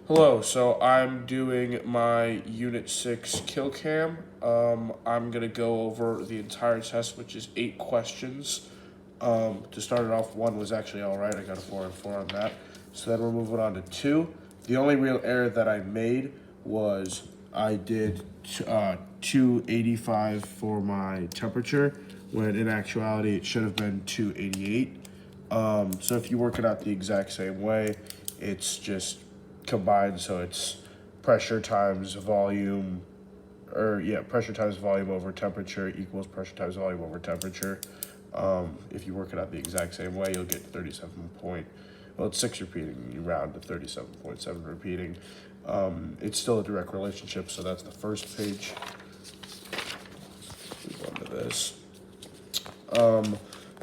Hello, so I'm doing my Unit 6 Killcam. I'm going to go over the entire test, which is 8 questions. To start it off, one was actually all right. I got a 4 and 4 on that. So then we're moving on to 2. The only real error that I made was I did 285 for my temperature, when in actuality it should have been 288. So if you work it out the exact same way, it's just combined, so it's pressure times volume, pressure times volume over temperature equals pressure times volume over temperature. If you work it out the exact same way, you'll get 37 point, well, it's 6 repeating, you round to 37.7 repeating. It's still a direct relationship, so that's the first page. Move on to this.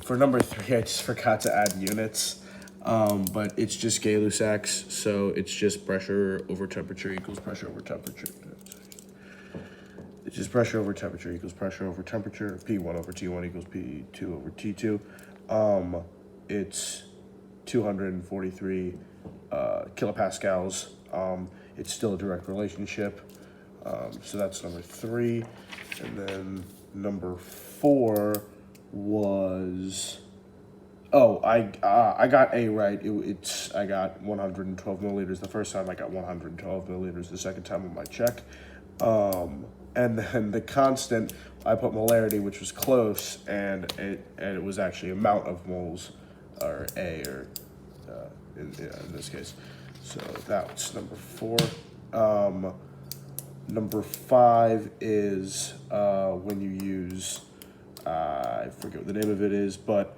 For number 3, I just forgot to add units, but it's just Gay-Lussac's, so it's just pressure over temperature equals pressure over temperature. It's just pressure over temperature equals pressure over temperature. P1 over T1 equals P2 over T2. It's 243 kilopascals. It's still a direct relationship. So that's number 3. And then number 4 was, I got A right. I got 112 milliliters the first time. I got 112 milliliters the second time on my check. And then the constant, I put molarity, which was close, and it was actually amount of moles, or A, or in this case. So that's number 4. Number 5 is when you use, I forget what the name of it is, but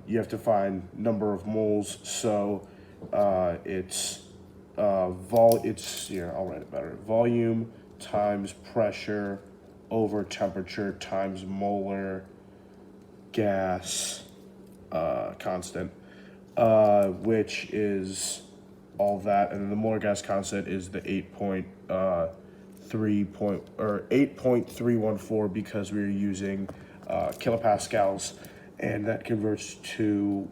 you have to find number of moles. So it's here, I'll write it better. Volume times pressure over temperature times molar gas constant, which is all that, and then the molar gas constant is the 8.314, because we're using kilopascals, and that converts to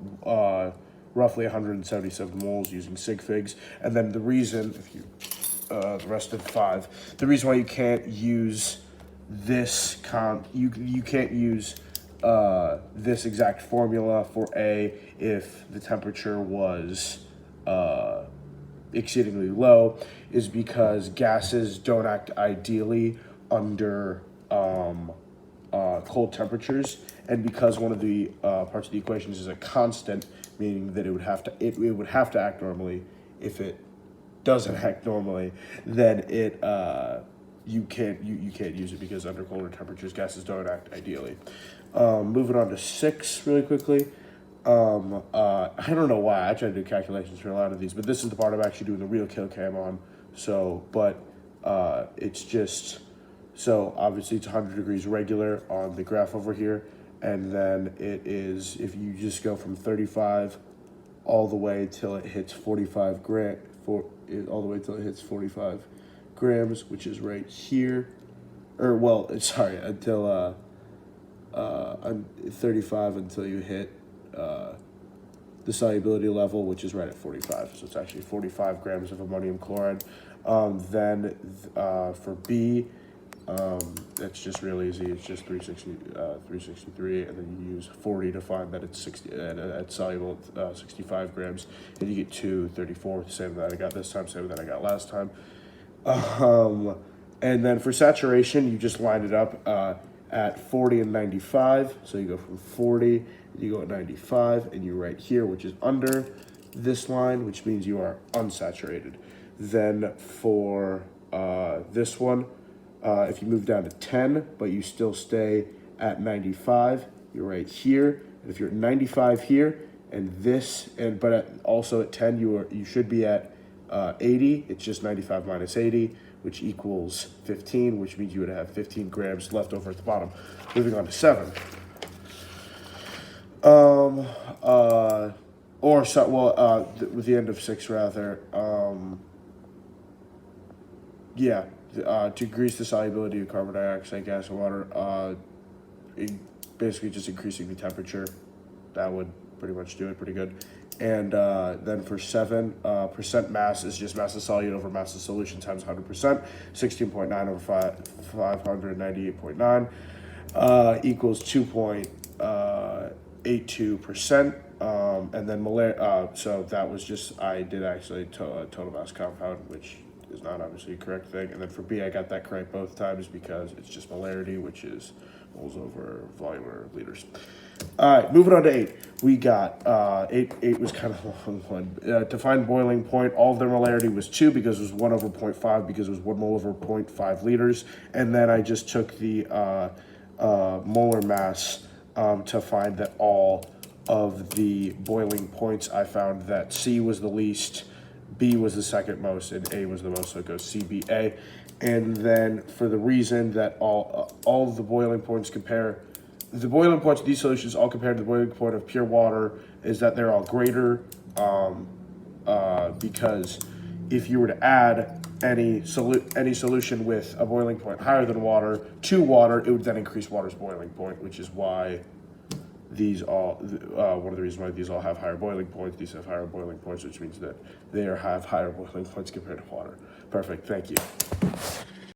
roughly 177 moles using sig figs. And then the reason, if you the rest of 5, the reason why you can't use this you can't use this exact formula for A if the temperature was exceedingly low, is because gases don't act ideally under cold temperatures, and because one of the parts of the equations is a constant, meaning that it would have to act normally. If it doesn't act normally, then you can't use it, because under colder temperatures gases don't act ideally. Moving on to 6 really quickly. I don't know why I try to do calculations for a lot of these, but this is the part I'm actually doing the real Killcam on. So, but it's just, so obviously it's 100 degrees regular on the graph over here, and then it is, if you just go from 35 all the way till it hits 45 all the way till it hits 45 grams, which is right here, or well, sorry, until 35 until you hit the solubility level, which is right at 45. So it's actually 45 grams of ammonium chloride. Then for B, it's just real easy. It's just 363, and then you use 40 to find that it's 60 at soluble 65 grams, and you get 234, same that I got this time, same that I got last time. And then for saturation, you just line it up at 40 and 95. So you go from 40, you go at 95, and you're right here, which is under this line, which means you are unsaturated. Then for this one, if you move down to 10, but you still stay at 95, you're right here. And if you're at 95 here, and this, also at 10, you should be at 80. It's just 95 minus 80, which equals 15, which means you would have 15 grams left over at the bottom. Moving on to 7. With the end of 6 rather. To increase the solubility of carbon dioxide, gas, and water, basically just increasing the temperature. That would pretty much do it pretty good. And then for 7, percent mass is just mass of solute over mass of solution times 100%, 16.9 over 598.9 equals 2.82%. And then so that was just, I did actually total mass compound, which is not obviously a correct thing. And then for B, I got that correct both times because it's just molarity, which is moles over volume or liters. All right, moving on to 8. We got 8 was kind of a long one. To find boiling point, all of their molarity was 2 because it was 1 over 0.5 because it was 1 mole over 0.5 liters. And then I just took the molar mass to find that all of the boiling points. I found that C was the least, B was the second most, and A was the most, so it goes CBA. And then for the reason that all of the boiling points compare, the boiling points of these solutions all compared to the boiling point of pure water, is that they're all greater, because if you were to add any solution with a boiling point higher than water to water, it would then increase water's boiling point, which is why these all, one of the reasons why these all have higher boiling points. These have higher boiling points, which means that they have higher boiling points compared to water. Perfect, thank you.